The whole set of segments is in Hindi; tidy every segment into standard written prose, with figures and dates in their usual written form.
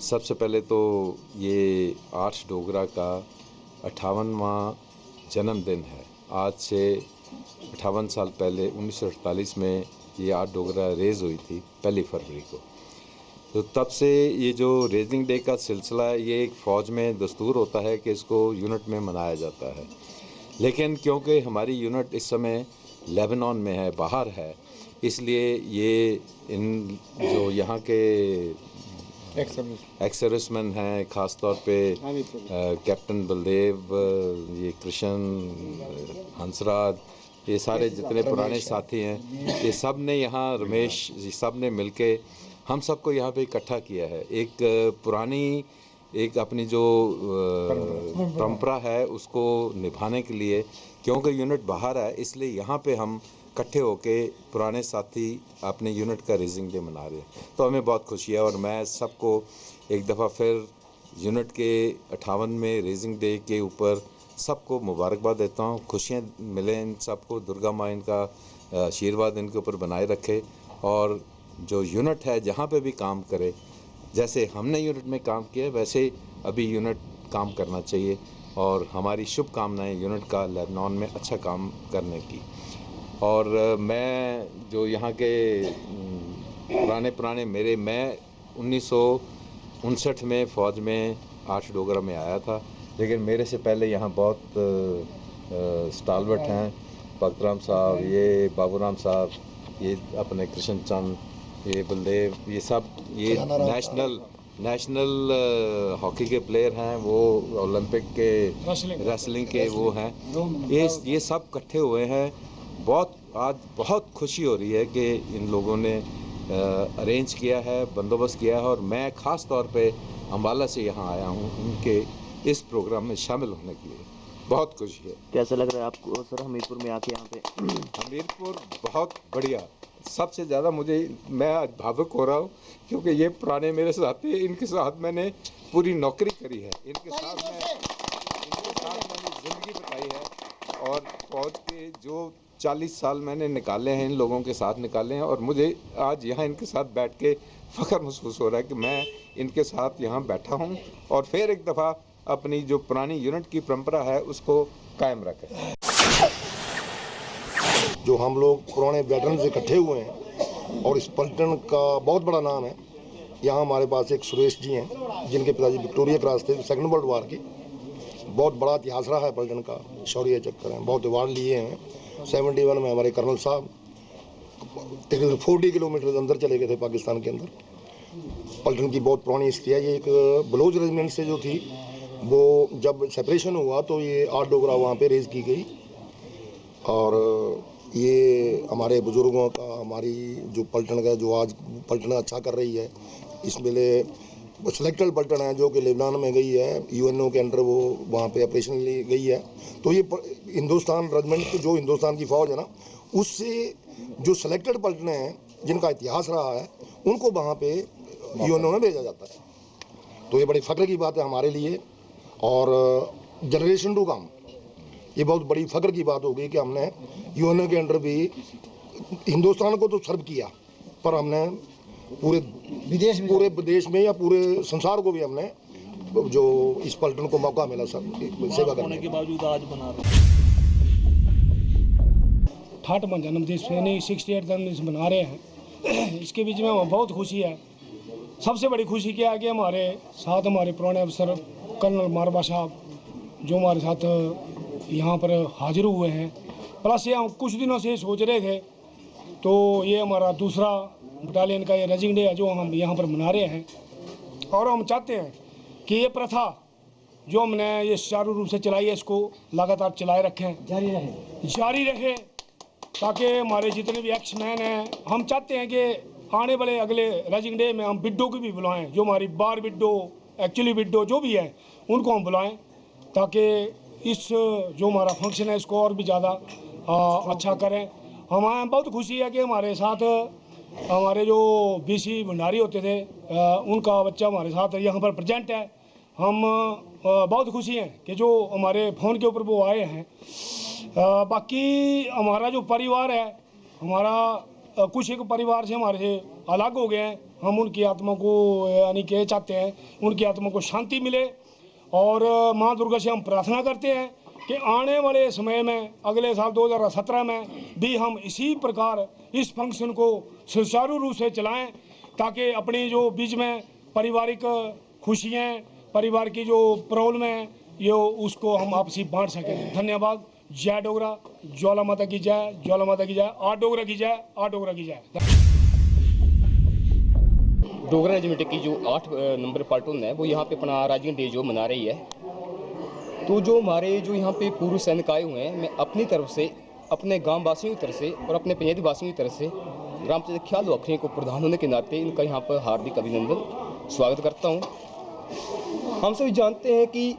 सबसे पहले तो ये आर्ट्स डोगरा का 58वां जन्मदिन है। आज से 58 साल पहले 1948 में ये आर्ट डोगरा रेज़ हुई थी 1 फरवरी को। तो तब से ये जो रेजिंग डे का सिलसिला है, ये एक फ़ौज में दस्तूर होता है कि इसको यूनिट में मनाया जाता है। लेकिन क्योंकि हमारी यूनिट इस समय लेबनान में है, बाहर है, इसलिए ये इन जो यहाँ के एक्स सर्विसमैन हैं, ख़ास तौर पे कैप्टन बलदेव, ये कृष्ण, हंसराज, ये सारे जितने पुराने साथी हैं, ये सब ने यहाँ, रमेश, ये सब ने मिलके हम सबको यहाँ पे इकट्ठा किया है। एक पुरानी एक अपनी जो परंपरा है उसको निभाने के लिए, क्योंकि यूनिट बाहर है, इसलिए यहाँ पे हम इकट्ठे होके पुराने साथी अपने यूनिट का रेजिंग डे मना रहे हैं। तो हमें बहुत खुशी है और मैं सबको एक दफ़ा फिर यूनिट के 58वें रेजिंग डे के ऊपर सबको मुबारकबाद देता हूँ। खुशियाँ मिलें इन सबको, दुर्गा माँ इनका आशीर्वाद इनके ऊपर बनाए रखे और जो यूनिट है जहाँ पे भी काम करे, जैसे हमने यूनिट में काम किया वैसे अभी यूनिट काम करना चाहिए और हमारी शुभकामनाएं यूनिट का लेबनान में अच्छा काम करने की। और मैं जो यहाँ के पुराने मैं 1959 में फ़ौज में आर्ट्स डोगरा में आया था, लेकिन मेरे से पहले यहाँ बहुत स्टालवर्ट हैं, भक्तराम साहब, ये बाबूराम साहब, ये अपने कृष्ण चंद, ये बलदेव, ये सब ये नेशनल हॉकी के प्लेयर हैं, वो ओलंपिक के रेसलिंग के वो हैं, ये सब इकट्ठे हुए हैं। आज बहुत खुशी हो रही है कि इन लोगों ने अरेंज किया है, बंदोबस्त किया है और मैं ख़ास तौर पे अम्बाला से यहाँ आया हूँ उनके इस प्रोग्राम में शामिल होने के लिए। बहुत खुशी है। कैसा लग रहा है आपको सर हमीरपुर में आके यहाँ पे? हमीरपुर बहुत बढ़िया। सबसे ज़्यादा मैं आज भावुक हो रहा हूँ क्योंकि ये पुराने मेरे साथी, इनके साथ मैंने पूरी नौकरी करी है, इनके साथ मैंने ज़िंदगी बिताई है और फौज के जो 40 साल मैंने निकाले हैं, इन लोगों के साथ निकाले हैं और मुझे आज यहाँ इनके साथ बैठ के फ़ख्र महसूस हो रहा है कि मैं इनके साथ यहाँ बैठा हूँ और फिर एक दफ़ा अपनी जो पुरानी यूनिट की परंपरा है उसको कायम रखें। जो हम लोग पुराने वेटरन से इकट्ठे हुए हैं और इस पलटन का बहुत बड़ा नाम है। यहाँ हमारे पास एक सुरेश जी हैं जिनके पिताजी विक्टोरिया क्रॉस थे, सेकंड वर्ल्ड वार के। बहुत बड़ा इतिहास रहा है पलटन का, शौर्य चक्कर हैं, बहुत अवार्ड लिए हैं। 71 में हमारे कर्नल साहब तकरीबन 40 किलोमीटर अंदर चले गए थे पाकिस्तान के अंदर। पलटन की बहुत पुरानी हिस्ट्री है। ये एक बलोच रेजिमेंट से जो थी, वो जब सेपरेशन हुआ तो ये आर्ट डोगरा वहाँ पे रेज की गई और ये हमारे बुज़ुर्गों का, हमारी जो पलटन का, जो आज पलटन अच्छा कर रही है, इसमें सिलेक्टेड पलटन है जो कि लेबनान में गई है, यूएनओ के अंडर वो वहाँ पे ऑपरेशन ली गई है। तो ये हिंदुस्तान रेजिमेंट, जो हिंदुस्तान की फ़ौज है ना, उससे जो सिलेक्टेड पलटन हैं जिनका इतिहास रहा है, उनको वहाँ पे यूएनओ में भेजा जाता है। तो ये बड़ी फ़ख्र की बात है हमारे लिए और जनरेशन टू कम ये बहुत बड़ी फ़ख्र की बात होगी कि हमने यूएनओ के अंडर भी हिंदुस्तान को तो सर्व किया, पर हमने पूरे विदेश में या पूरे संसार को भी हमने जो इस पलटन को मौका मिला सेवा करने के बावजूद आज बना रहे 68वां जन्मदिन यानी 68 जन्मदिन मना रहे हैं। इसके बीच में बहुत खुशी है। सबसे बड़ी खुशी क्या है कि हमारे साथ हमारे पुराने अफसर कर्नल मारवा साहब जो हमारे साथ यहाँ पर हाजिर हुए हैं। प्लस ये हम कुछ दिनों से सोच रहे थे, तो ये हमारा दूसरा बटालियन का ये रेजिंग डे है जो हम यहाँ पर मना रहे हैं और हम चाहते हैं कि ये प्रथा जो हमने ये सुचारू रूप से चलाई है, इसको लगातार चलाए रखें, जारी रहे, ताकि हमारे जितने भी एक्स मैन हैं, हम चाहते हैं कि आने वाले अगले रेजिंग डे में हम विडो को भी बुलाएं, जो हमारी बार विडो, एक्चुअली विडो जो भी है उनको हम बुलाएं, ताकि इस जो हमारा फंक्शन है इसको और भी ज़्यादा अच्छा करें। हमें बहुत खुशी है कि हमारे साथ हमारे जो बीसी भंडारी होते थे उनका बच्चा हमारे साथ यहाँ पर प्रेजेंट है। हम बहुत खुशी हैं कि जो हमारे फ़ोन के ऊपर वो आए हैं। बाकी हमारा जो परिवार है, हमारा कुछ एक परिवार से हमारे से अलग हो गए हैं, हम उनकी आत्मा को यानी कि चाहते हैं उनकी आत्मा को शांति मिले। और माँ दुर्गा से हम प्रार्थना करते हैं कि आने वाले समय में अगले साल 2017 में भी हम इसी प्रकार इस फंक्शन को सुचारू रूप से चलाएं, ताकि अपनी जो बीच में पारिवारिक खुशियाँ, परिवार की जो प्रॉब्लम है, ये उसको हम आपसी बांट सकें। धन्यवाद। जय डोगरा, ज्वाला माता की जय, ज्वाला माता की जय, आ डोगरा की जय, आ डोगरा की जय। डोगरा रेजिमेंट की जो 8 नंबर प्लाटून है वो यहाँ पे अपना राइजिंग डे जो मना रही है। तो जो हमारे जो यहाँ पे पूर्व सैनिक आए हुए हैं, मैं अपनी तरफ से, अपने गांव वासियों की तरफ से और अपने पंचायती वासियों की तरफ से ग्राम पंचायत ख्याल अखरी को प्रधान होने के नाते इनका यहाँ पर हार्दिक अभिनंदन स्वागत करता हूँ। हम सभी जानते हैं कि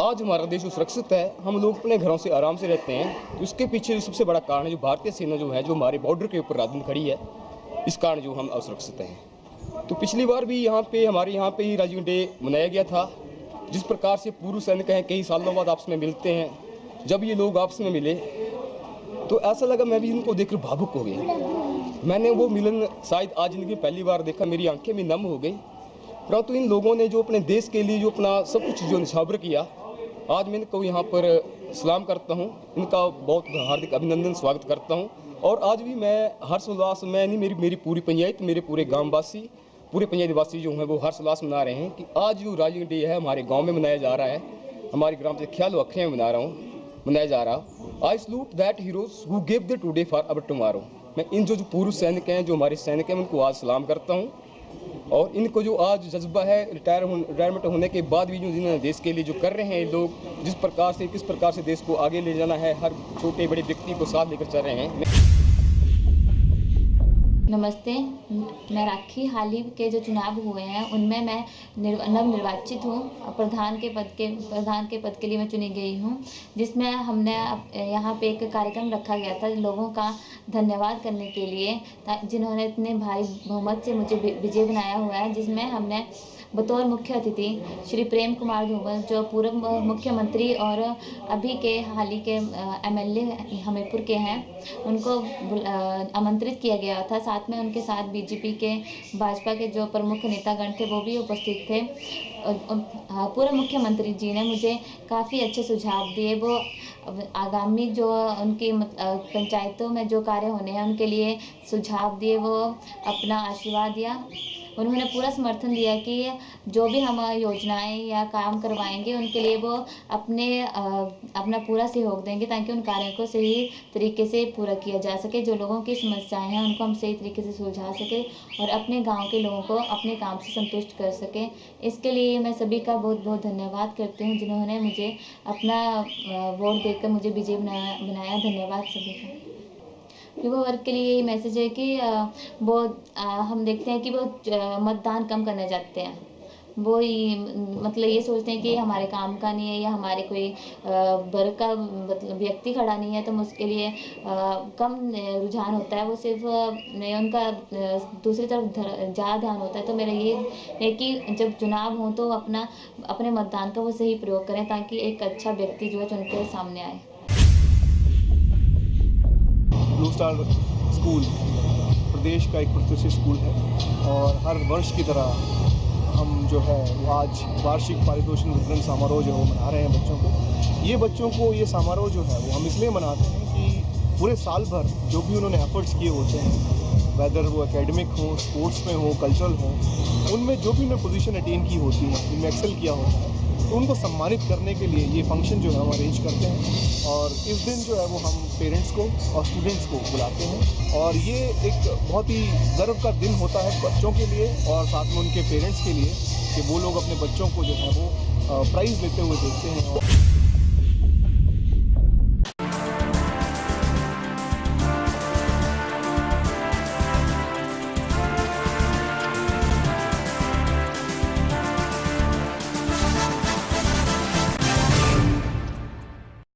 आज हमारा देश सुरक्षित है, हम लोग अपने घरों से आराम से रहते हैं। तो इसके पीछे जो सबसे बड़ा कारण है, जो भारतीय सेना जो है, जो हमारे बॉर्डर के ऊपर राजन खड़ी है, इस कारण जो हम असुरक्षित हैं। तो पिछली बार भी यहाँ पे हमारे यहाँ पे ही राइजिंग डे मनाया गया था। जिस प्रकार से पूर्व सैनिक हैं कई सालों बाद आपस में मिलते हैं, जब ये लोग आपस में मिले तो ऐसा लगा मैं भी इनको देखकर भावुक हो गया। मैंने वो मिलन शायद आज इनकी पहली बार देखा, मेरी आंखें भी नम हो गई। परंतु इन लोगों ने जो अपने देश के लिए जो अपना सब कुछ जो निछावर किया, आज मैं इनको यहाँ पर सलाम करता हूँ, इनका बहुत हार्दिक अभिनंदन स्वागत करता हूँ। और आज भी मैं हर्षोल्लास, मैं नहीं मेरी पूरी पंचायत, मेरे पूरे गाँववासी, पूरे पंचायती वासी जो हैं वो हर्षोल्लास मना रहे हैं कि आज जो राइजिंग डे है हमारे गाँव में मनाया जा रहा है, हमारी ग्राम पंचायत ख्याल अखरे में मनाया जा रहा है। I salute that heroes who give the today for our tomorrow. मैं इन जो पूर्व सैनिक हैं, जो हमारे सैनिक हैं, उनको आज सलाम करता हूँ। और इनको जो आज जज्बा है रिटायरमेंट होने के बाद भी जो जिन्होंने देश के लिए जो कर रहे हैं लोग, जिस प्रकार से किस प्रकार से देश को आगे ले जाना है, हर छोटे बड़े व्यक्ति को साथ लेकर चल रहे हैं। नमस्ते, मैं राखी। हाल ही के जो चुनाव हुए हैं उनमें मैं नवनिर्वाचित हूँ। प्रधान के पद के लिए मैं चुनी गई हूँ, जिसमें हमने यहाँ पे एक कार्यक्रम रखा गया था लोगों का धन्यवाद करने के लिए, जिन्होंने इतने भारी बहुमत से मुझे विजय बनाया हुआ है। जिसमें हमने बतौर मुख्य अतिथि श्री प्रेम कुमार धूमल, जो पूर्व मुख्यमंत्री और अभी के हाल ही के MLA हमीरपुर के हैं, उनको आमंत्रित किया गया था। साथ में उनके साथ बीजेपी के, भाजपा के जो प्रमुख नेतागण थे वो भी उपस्थित थे। पूर्व मुख्यमंत्री जी ने मुझे काफ़ी अच्छे सुझाव दिए। वो आगामी जो उनकी पंचायतों में जो कार्य होने हैं उनके लिए सुझाव दिए, वो अपना आशीर्वाद दिया। उन्होंने पूरा समर्थन दिया कि जो भी हम योजनाएं या काम करवाएंगे उनके लिए वो अपना पूरा सहयोग देंगे, ताकि उन कार्यों को सही तरीके से पूरा किया जा सके। जो लोगों की समस्याएं हैं उनको हम सही तरीके से सुलझा सके और अपने गांव के लोगों को अपने काम से संतुष्ट कर सके। इसके लिए मैं सभी का बहुत बहुत धन्यवाद करती हूँ, जिन्होंने मुझे अपना वोट देकर मुझे विजयी बनाया। धन्यवाद सभी का। युवा वर्ग के लिए यही मैसेज है कि वो हम देखते हैं कि वो मतदान कम करने जाते हैं। वो मतलब ये सोचते हैं कि हमारे काम का नहीं है या हमारे कोई वर्ग का मतलब व्यक्ति खड़ा नहीं है, तो उसके लिए कम रुझान होता है। वो सिर्फ उनका दूसरी तरफ ज़्यादा ध्यान होता है। तो मेरा ये है कि जब चुनाव हो तो अपने मतदान का वो सही प्रयोग करें, ताकि एक अच्छा व्यक्ति जो है चुन के सामने आए। ब्लू स्टार स्कूल प्रदेश का एक प्रतिष्ठित स्कूल है और हर वर्ष की तरह हम जो है वो आज वार्षिक पारितोषिक वितरण समारोह जो मना रहे हैं बच्चों को। ये समारोह जो है वो हम इसलिए मनाते हैं कि पूरे साल भर जो भी उन्होंने एफर्ट्स किए होते हैं, वेदर वो एकेडमिक हो, स्पोर्ट्स में हो, कल्चरल हो, उनमें जो भी उन्होंने पोजीशन अटेन की होती है, उनमें एक्सेल किया होता है, तो उनको सम्मानित करने के लिए ये फंक्शन जो है हम अरेंज करते हैं। और इस दिन जो है वो हम पेरेंट्स को और स्टूडेंट्स को बुलाते हैं और ये एक बहुत ही गर्व का दिन होता है बच्चों के लिए और साथ में उनके पेरेंट्स के लिए कि वो लोग अपने बच्चों को जो है वो प्राइज़ लेते हुए देखते हैं।